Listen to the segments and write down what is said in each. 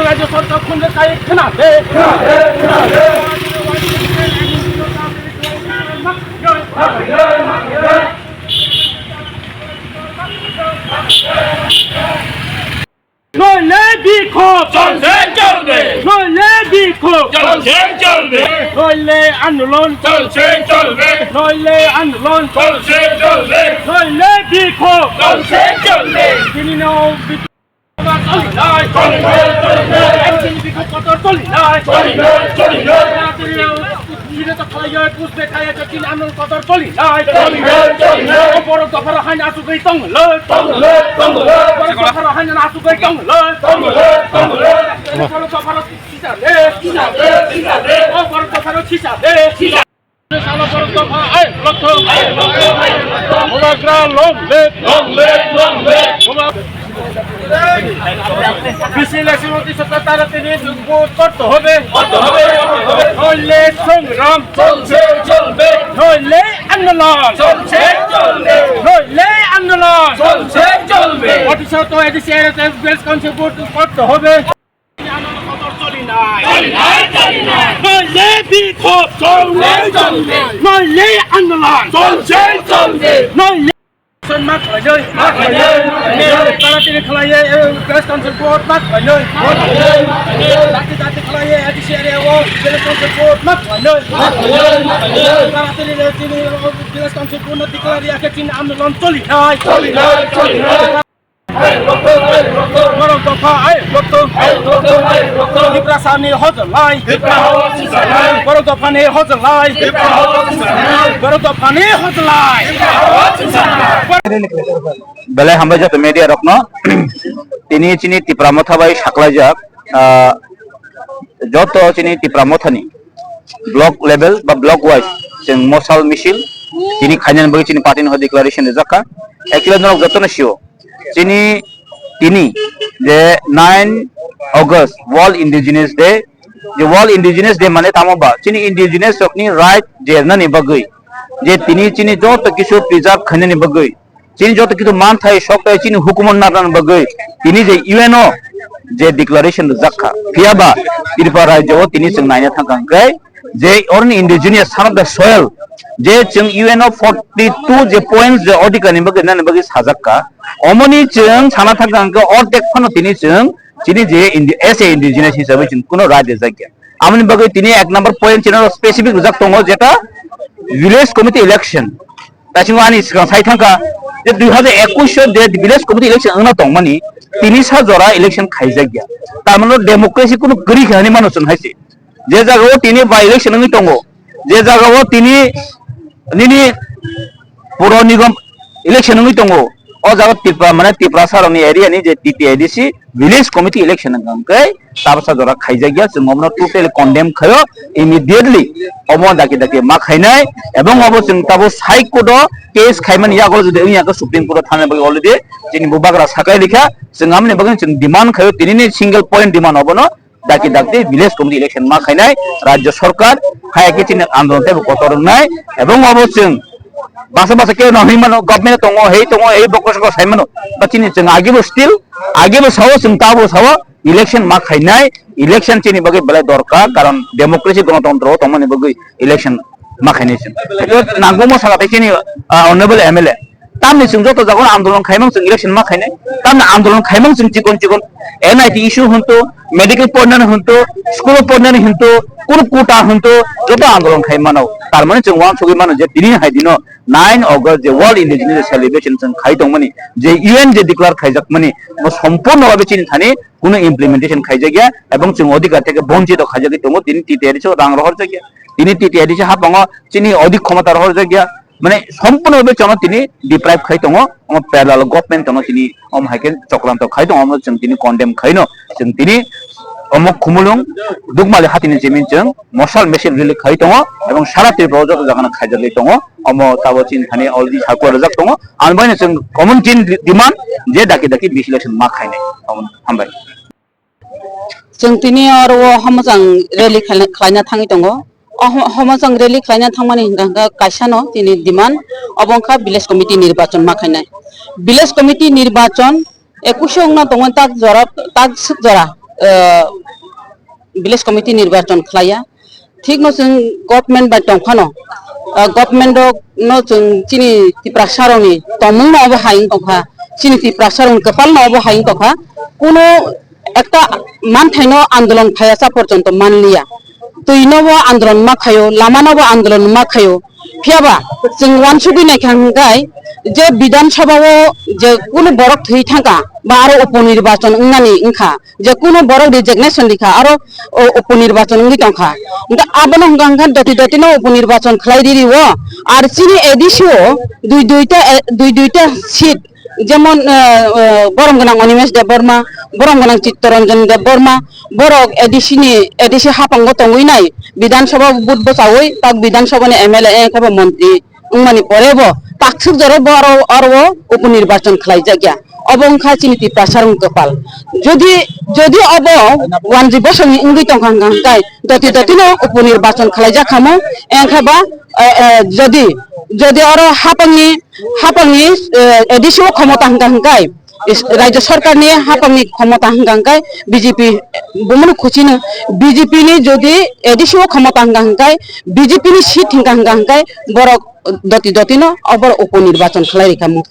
राज्य सरकार নইলে বিক্ষোভ চলবে চলবে, নইলে বিক্ষোভ চলছে চলবে, নইলে আন্দোলন চলছে চলবে, নইলে আন্দোলন চলছে চলবে, নইলে বিক্ষোভ চলছে চলবে। তিনি নাও করতে হবে, নইলে সংগ্রাম চলছে চলবে, নইলে আন্দোলন চলছে চলবে, নইলে আন্দোলন চলছে চলবে। অতিশত করতে হবে, নইলে বিক্ষোভ চলবে চলবে, নইলে আন্দোলন চলছে চলবে, নইলে আন্দোলন চলি বেলায় হামবাই যাতে মিডিয়া রত্ন তিনি চিনি টিপ্রামথাবাই সাকলাইজাক যত চিনি টিপ্রামথানি ব্লক লেভেল বা ব্লক ওয়াইজ जों मसाल मिছিল তিনি খাইনান বই চিনি পার্টিন হয় ডিক্লারেশন জাকা একচুয়ালি জনক যতন শিও তিনি যে 9 অগস্ট ওয়ার্ল্ড ইন্ডিজিনাস ডে যে ওয়ার্ল্ড ইন্ডিজিনাস ডে মানে তামবা চিনি ইন্ডিজিনাস সকনি রাইট যে নানি বগৈ যে তিনি চিনি যত কিছু প্রিজার্ভ খাইনানি বগৈ চিনি যত কিছু মান থাই সবটাই চিনি হুকুমন নারান বগৈ তিনি যে ইউএনও যে ডিক্লারেশন জাকা ফিয়াবা ত্রিপুরা রাজ্য তিনি जों नायनो थांखांखाय जे orni indigenous son of the soil जे जों UNO 42 जे points जे अधिकारनि बगे नानि बगे साजाक्का अमनि जों साना थांखांखो अर्धेक फनो तिनि जों चिनि जे एस ए indigenous हिसाबै जों कुनो राज्य जायगा आमनि बगे तिनि एक नम्बर पॉइंट चिनो स्पेसिफिक जाक दङ जेटा विलेज कमिटी इलेक्शन तासिं आनि सिगां साइ थांखा जे 2021 जे विलेज कमिटी इलेक्शन अंगना दंमानि तिनि सा जरा इलेक्शन खाइजागिया तारमाने डेमोक्रेसी कुनो गरि खानि मानुसन हाइसे जे जागाव तिनि बाय इलेक्शन नि दङ जे जागाव तिनि निनि पुर निगम इलेक्शन नि दङ अ जागा टिप्रा माने टिप्रा सारनि एरिया नि जे टीटीआईडीसी विलेज कमिटी इलेक्शन गंकै ताबसा जरा खाइजागिया जों ममनो टोटल कन्डेम खयो इमिडिएटली अमो दाकि दाकि मा खाइनाय एबं अबो जों ताबो साइ कोड केस खाइमान यागल जदि याका सुप्रीम कोर्ट थाने बगे अलरेडी जोंनि बुबाग्रा साकाय लिखा जों आमने बगे जों डिमान्ड खयो तिनि सिंगल पॉइंट डिमान्ड अबनो दाकि दाकि विलेज कमिटी इलेक्शन मा खाइनाय राज्य सरकार हायाकि चिनि आन्दोलन तेबो कतरनाय एबं अबो जों बासा बासा के नहि मानो गभर्नमेंट दङ हे बकसको साइमानो बचिनि जों आगेबो स्टिल आगेबो सावो जों ताबो सावो इलेक्शन मा खाइनाय इलेक्शन चिनि बगे बले दरकार कारण डेमोक्रेसी गणतन्त्र तमनि बगे इलेक्शन मा खाइनाय नांगौ मसालाते चिनि ऑनरेबल एमएलए तामनि जों जत जागोन आन्दोलन खाइमां जों इलेक्शन मा खाइनाय तामनि आन्दोलन खाइमां जों चिकन एनआईटी इशू हंतो मेडिकल पॉइंट हंतो स्कूल पॉइंट हंतो कुल कोटा हंतो जत आन्दोलन खाइमानो तारमाने जों वान सगै मानो जे दिनि हाइदिनो 9 अगस्त जे वर्ल्ड इंडिजिनियस सेलिब्रेशन जों खाइदोंमोन जे यूएन जे डिक्लेयर खाइजाकमानि सम्पूर्ण भाबे चिनि थानि कुनो इम्प्लिमेंटेशन खाइजागिया एबं जों अधिकार থেকে বঞ্চিত খাইजागि दङ दिनि टीटीआईडीसी रां रहर जागिया दिनि टीटीआईडीसी हाबङ चिनि अधिक क्षमता रहर जागिया মানে সম্পূর্ণভাবে চনো তিনি ডিপ্রাইভ খাই দङ প্যারালাল गभर्नमेन्ट চনো তিনি হাইকে চক্রান্ত খাই দङ जों তিনি কন্ডেম খাইनो जों তিনি খুমুলুং দুগমালি হাতিনি জেমিনजों মশাল মেশিন রিলি খাই দङ এবং সারা ত্রিপুরা যত জায়গাना খাইজালি दङ তাবो चिन खानि अलरेडी साकुवा रजाक दङ आं बायनो जों कमन चिन डिमान्ड जे दाखि दाखि बिसिलेसन मा खाइनाय हामबाय जों तिनि आरो हमजां रेलि खालायना थाङै दङ हमजां रेलि खालायना थांमानि हिंगा कायसानो तिनि डिमान्ड अबंखा विलेज कमिटी निर्वाचन मा खाइनाय विलेज कमिटी निर्वाचन 21 अंगना दङ ताक सुक जरा विलेज कमिटी निर्वाचन खालाया ठीक न जों गभर्नमेन्ट बाय दंखानो गभर्नमेन्ट नो जों चिनि तिप्रासारनि तमुं नबो हायिं दंखा चिनि तिप्रासारन कपाल नबो हायिं दंखा कोनो একটা মানথাইনো আন্দোলন ফায়াসা পর্যন্ত মানলিয়া তুইনবো আন্দোলন मा खायो लामानबो आंदोलन मा खायो फियाबा जों वानसुबि नायखांगाय जे विधानसभाव जे कोनो बरक थै थांगा बा आरो उपनिर्वाचन उनानि इंखा जे कोनो बरक रिजिगनेशन लिखा आरो उपनिर्वाचन उंगि दंखा इंगा आबन हंगांगा दति दतिनो उपनिर्वाचन खलाय दिरिवो आर चिनि एडिसिओ दुइटा सीट যেমন বরম গোনাং অনিমেশ দেব বর্মা বরম গোনাং চিত্তরঞ্জন দেব বর্মা বরক এডিসি হাপাঙ্গ তঙ্গইনাই বিধানসভা বুট বসাওই পাক বিধানসভানি এমএলএ একাবো মন্ত্রী উমানি পরেবো পাকসুক জরে বড় আরো উপনির্বাচন খালাই জায়গা অবংখা চিনিতি প্রাসারং কপাল যদি অব ওয়ানজি বসংনি ইংগি তংখাंगाय দতি দতিনো উপনির্বাচন খালাই জাখামো এখাবা যদি আরো হাপাংনি एडिसिओ क्षमता हंगाय राज्य सरकार ने हापांनि क्षमता हंगाय बीजेपी बुमनु खुचिनो बीजेपी नि जदि एडिसिओ क्षमता हंगाय बीजेपी नि सीट हंगाय बरक दति दतिनो अबर उपनिर्वाचन खालायरिखामु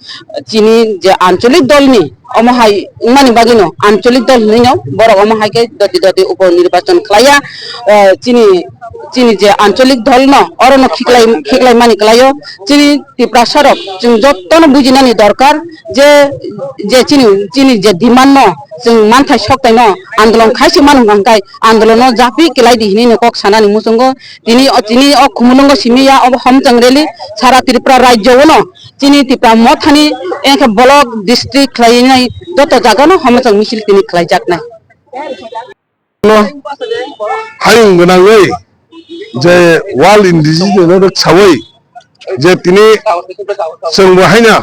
चिनि जे आंचलिक दलनि अमहाय मानि बागिनो आंचलिक दल निनो बरक अमहायके दति दति उपनिर्वाचन खालाया चिनि जे आंचलिक दल न अरन खिकलाय मानि खालायो चिनि तिप्रासारक जों जत्तनो बुजिनानि दरकार जे चिनि जे डिमान्ड न जों मानथाय सकताय न आन्दोलन खायसे मानगांगाय आन्दोलन जापि केलाय दिहिनि नकक सानानि मुसंग तिनि खुमुलंग सिमिया अब हमजों रेलि सारा त्रिपुरा राज्यआव न चिनि त्रिपुरा मथानि एखे ब्लक डिस्ट्रिक्ट खालायनाय दत जागानो हमजों मिसिल तिनि खालाय जागनाय हायिं गोनाङै जे वाल इन्डिजिनियास सावै जे तिनि जों बहायना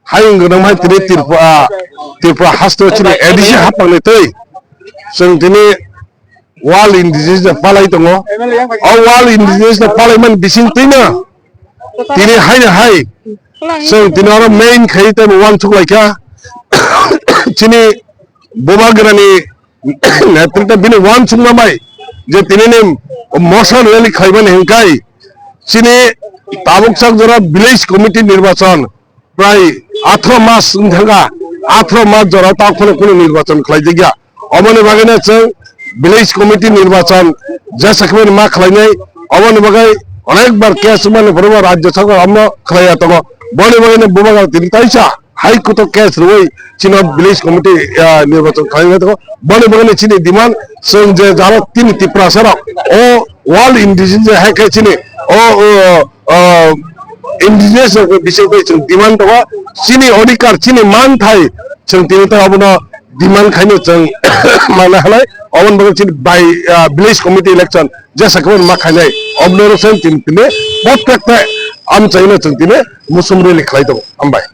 हायिं गोनांहाय तिनि त्रिपुरा हास्थ चिनि एडिसि हापांनितै जों तिनि वाल इन्डिजिनियास पालाय दङ अ वाल इन्डिजिनियास पालायमान बिसिंतैनो तिनि हाय जों तिनि आरो मेइन खायितै वान सुखलायखा चिनि बोमागरानि नेतृत्व बिनि वान सुंनामाय जे तिनि मशाल रैली खायबान हेंकाय चिनि ताबुकसाक जरा विलेज कमिटी निर्वाचन प्राय 18 मास उनथांगा 18 मास जरा ताखोनो कोनो निर्वाचन खालायदिया अमने बागैनो जों विलेज कमिटी निर्वाचन जेसेखमेन मा खालायनाय अमने बागै अनेक बार केस माने फरबा राज्य सरकार हमनो खालाया दङ बने बागैनो बुमागा तिनि ताइसा हाई कोर्ट केस रय चिनो विलेज कमिटी निर्वाचन खालायनाय दङ बने बागैनो चिनि डिमान्ड जों जे जारा तिनि तिप्रासारा ओ वाल इन्डिजिनियास हायके चिनि इन्डिजिनियास विषय जों डिमान्ड दङ चिनि अधिकार चिनि मान थाय जों तिनि ताबनो डिमान्ड खायनो जों माने हालाय अमन बागै चिनि बाय विलेज कमिटी इलेक्शन जेसेखमेन मा खायनाय अबनोरसन तिनि प्रत्येक आम चाहिए जों तिनि मुसुम रेलि खालाय दङ हामबाय।